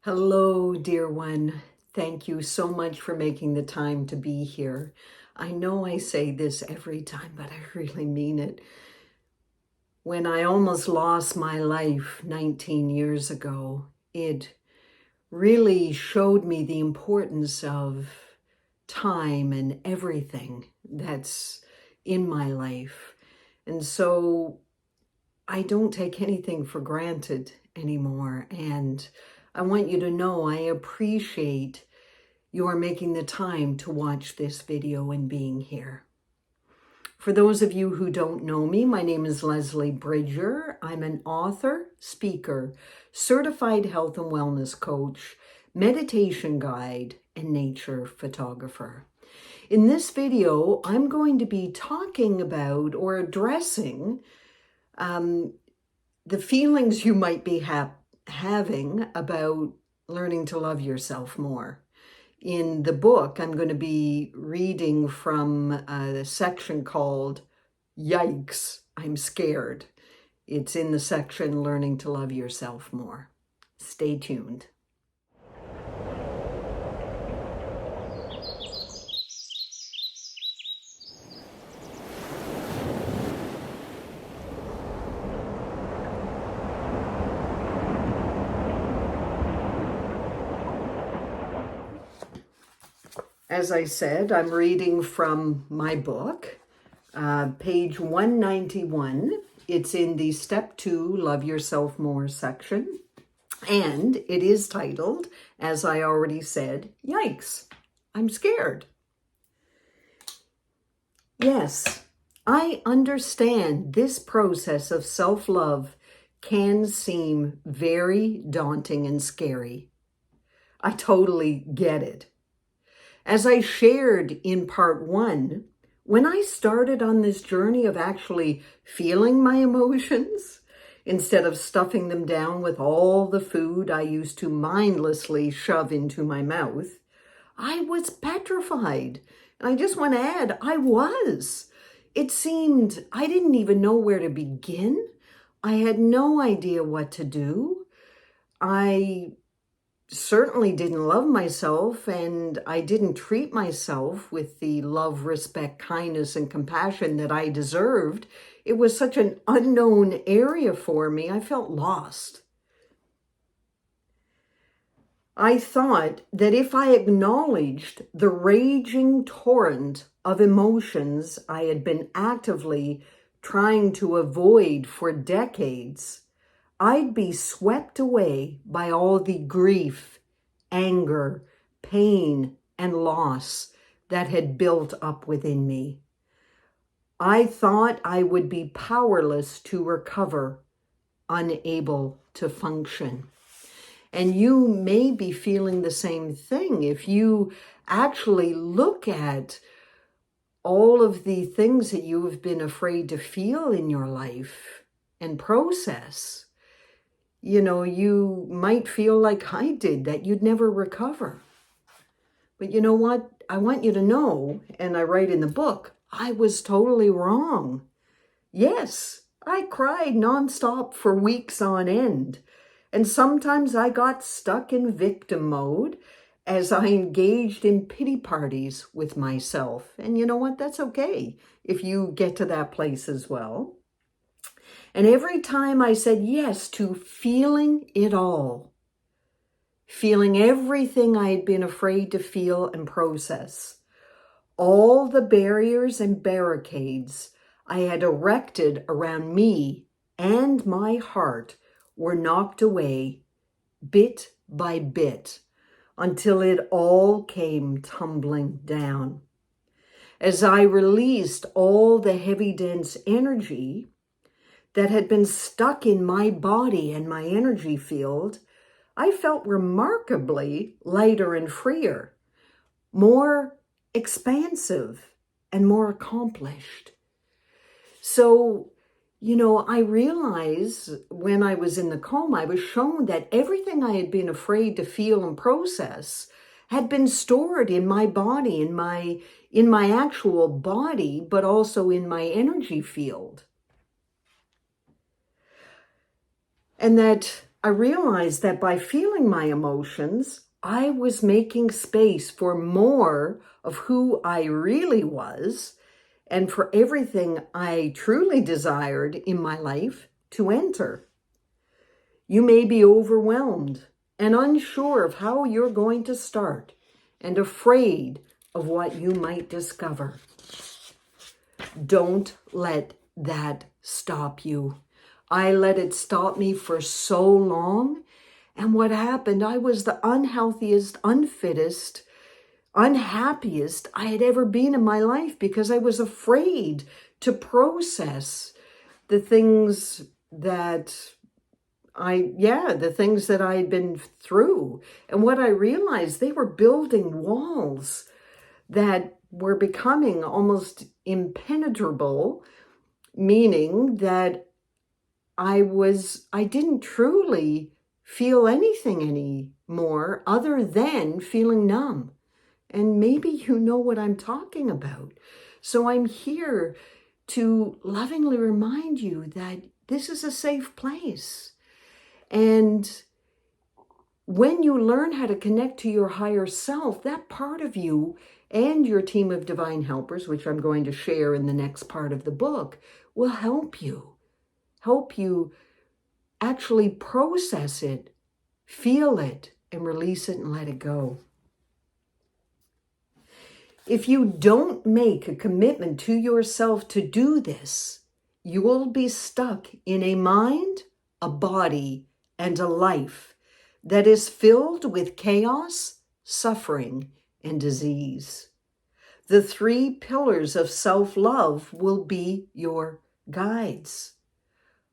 Hello, dear one. Thank you so much for making the time to be here. I know I say this every time, but I really mean it. When I almost lost my life 19 years ago, it really showed me the importance of time and everything that's in my life. And so I don't take anything for granted anymore. And I want you to know I appreciate your making the time to watch this video and being here. For those of you who don't know me, my name is Leslie Bridger. I'm an author, speaker, certified health and wellness coach, meditation guide, and nature photographer. In this video, I'm going to be talking about or addressing the feelings you might be having about learning to love yourself more. In the book, I'm going to be reading from a section called Yikes, I'm Scared. It's in the section Learning to Love Yourself More. Stay tuned. As I said, I'm reading from my book, page 191. It's in the Step 2 Love Yourself More section. And it is titled, as I already said, Yikes, I'm Scared. Yes, I understand this process of self-love can seem very daunting and scary. I totally get it. As I shared in part 1, when I started on this journey of actually feeling my emotions, instead of stuffing them down with all the food I used to mindlessly shove into my mouth, I was petrified. And I just want to add, I was. It seemed I didn't even know where to begin. I had no idea what to do. I certainly didn't love myself, and I didn't treat myself with the love, respect, kindness, and compassion that I deserved. It was such an unknown area for me. I felt lost. I thought that if I acknowledged the raging torrent of emotions I had been actively trying to avoid for decades, I'd be swept away by all the grief, anger, pain, and loss that had built up within me. I thought I would be powerless to recover, unable to function. And you may be feeling the same thing if you actually look at all of the things that you have been afraid to feel in your life and process. You know, you might feel like I did, that you'd never recover. But you know what? I want you to know, and I write in the book, I was totally wrong. Yes, I cried nonstop for weeks on end. And sometimes I got stuck in victim mode as I engaged in pity parties with myself. And you know what? That's okay if you get to that place as well. And every time I said yes to feeling it all, feeling everything I had been afraid to feel and process, all the barriers and barricades I had erected around me and my heart were knocked away bit by bit until it all came tumbling down. As I released all the heavy, dense energy that had been stuck in my body and my energy field, I felt remarkably lighter and freer, more expansive and more accomplished. So, you know, I realized when I was in the coma, I was shown that everything I had been afraid to feel and process had been stored in my body, in my actual body, but also in my energy field. And that I realized that by feeling my emotions, I was making space for more of who I really was and for everything I truly desired in my life to enter. You may be overwhelmed and unsure of how you're going to start and afraid of what you might discover. Don't let that stop you. I let it stop me for so long. And what happened, I was the unhealthiest, unfittest, unhappiest I had ever been in my life because I was afraid to process the things that the things that I had been through. And what I realized, they were building walls that were becoming almost impenetrable, meaning that I didn't truly feel anything anymore other than feeling numb. And maybe you know what I'm talking about. So I'm here to lovingly remind you that this is a safe place. And when you learn how to connect to your higher self, that part of you and your team of divine helpers, which I'm going to share in the next part of the book, will help you actually process it, feel it, and release it and let it go. If you don't make a commitment to yourself to do this, you will be stuck in a mind, a body, and a life that is filled with chaos, suffering, and disease. The 3 pillars of self-love will be your guides.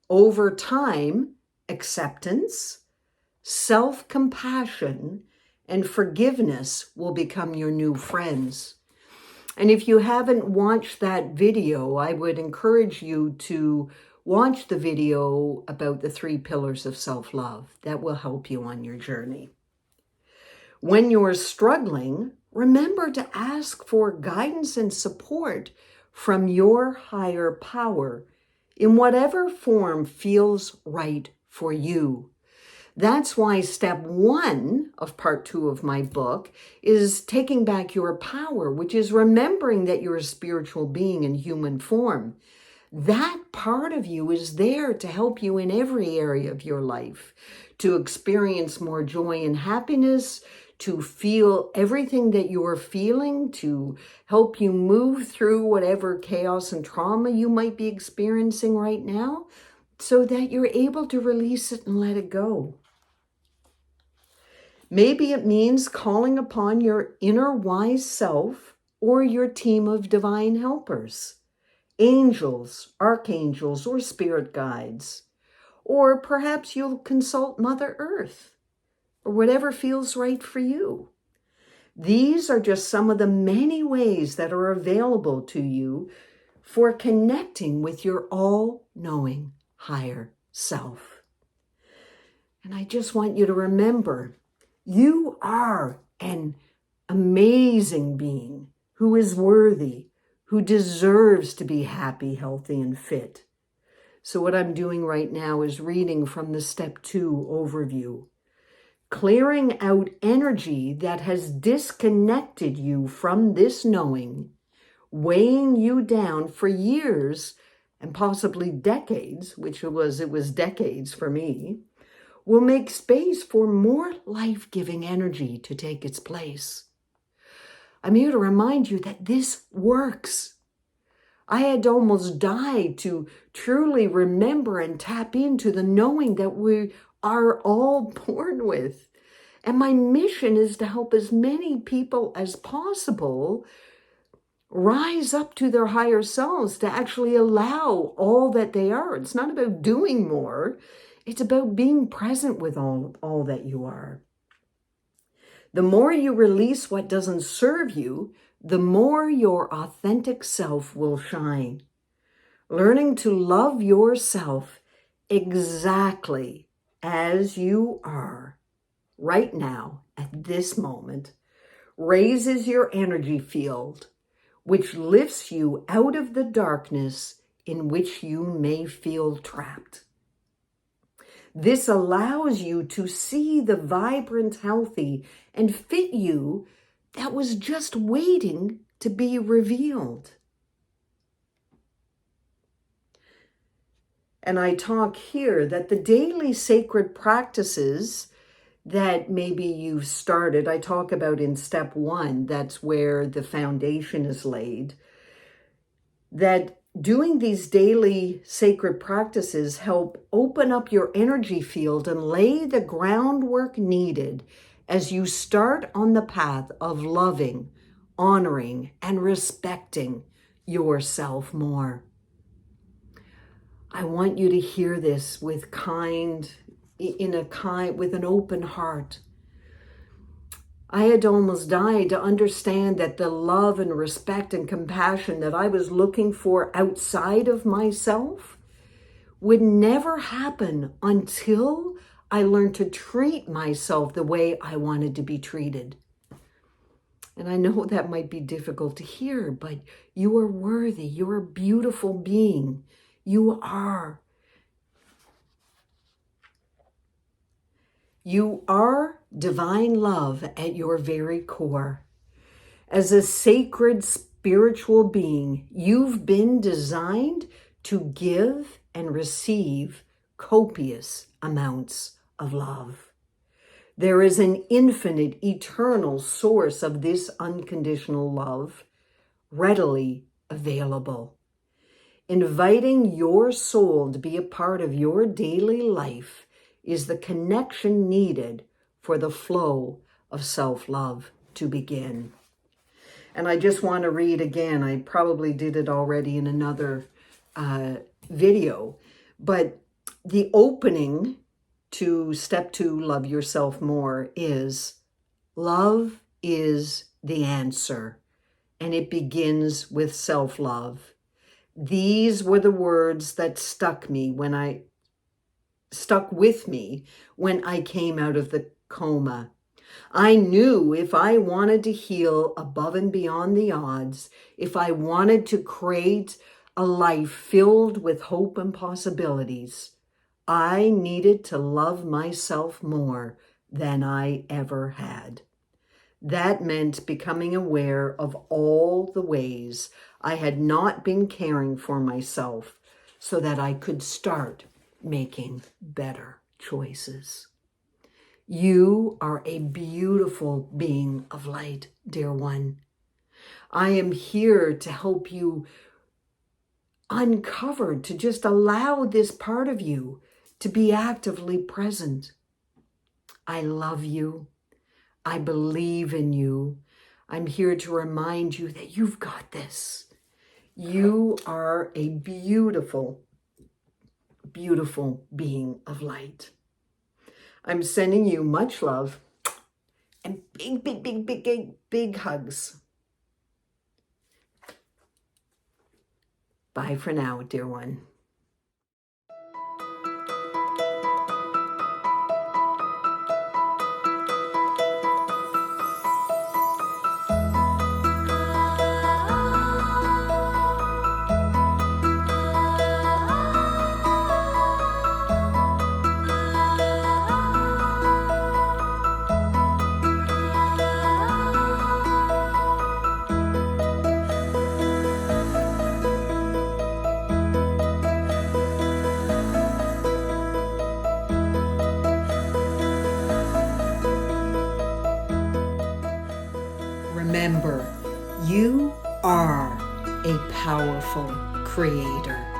Over time, acceptance, self-compassion, and forgiveness will become your new friends. And if you haven't watched that video, I would encourage you to watch the video about the 3 pillars of self-love. That will help you on your journey. When you're struggling, remember to ask for guidance and support from your higher power in whatever form feels right for you. That's why step 1 of part 2 of my book is taking back your power, which is remembering that you're a spiritual being in human form. That part of you is there to help you in every area of your life, to experience more joy and happiness, to feel everything that you're feeling, to help you move through whatever chaos and trauma you might be experiencing right now, so that you're able to release it and let it go. Maybe it means calling upon your inner wise self or your team of divine helpers, angels, archangels, or spirit guides. Or perhaps you'll consult Mother Earth, or whatever feels right for you. These are just some of the many ways that are available to you for connecting with your all-knowing higher self. And I just want you to remember, you are an amazing being who is worthy, who deserves to be happy, healthy, and fit. So what I'm doing right now is reading from the step 2 overview, clearing out energy that has disconnected you from this knowing, weighing you down for years and possibly decades, which it was decades for me, will make space for more life-giving energy to take its place. I'm here to remind you that this works. I had almost died to truly remember and tap into the knowing that we are all born with. And my mission is to help as many people as possible rise up to their higher selves, to actually allow all that they are. It's not about doing more. It's about being present with all that you are. The more you release what doesn't serve you, the more your authentic self will shine. Learning to love yourself exactly as you are right now, at this moment, raises your energy field, which lifts you out of the darkness in which you may feel trapped. This allows you to see the vibrant, healthy, and fit you that was just waiting to be revealed. And I talk here that the daily sacred practices that maybe you've started, I talk about in step 1, that's where the foundation is laid, that doing these daily sacred practices help open up your energy field and lay the groundwork needed as you start on the path of loving, honoring, and respecting yourself more. I want you to hear this with with an open heart. I had almost died to understand that the love and respect and compassion that I was looking for outside of myself would never happen until I learned to treat myself the way I wanted to be treated. And I know that might be difficult to hear, but you are worthy. You're a beautiful being. You are. You are divine love at your very core. As a sacred spiritual being, you've been designed to give and receive copious amounts of love. There is an infinite, eternal source of this unconditional love readily available. Inviting your soul to be a part of your daily life is the connection needed for the flow of self-love to begin. And I just want to read again, I probably did it already in another video, but the opening to step 2, love yourself more, is love is the answer, and it begins with self-love. These were the words that stuck with me when I came out of the coma. I knew if I wanted to heal above and beyond the odds, if I wanted to create a life filled with hope and possibilities, I needed to love myself more than I ever had. That meant becoming aware of all the ways I had not been caring for myself so that I could start making better choices. You are a beautiful being of light, dear one. I am here to help you uncover, to just allow this part of you to be actively present. I love you. I believe in you. I'm here to remind you that you've got this. You are a beautiful, beautiful being of light. I'm sending you much love and big, big, big, big, big, big hugs. Bye for now, dear one. Remember, you are a powerful creator.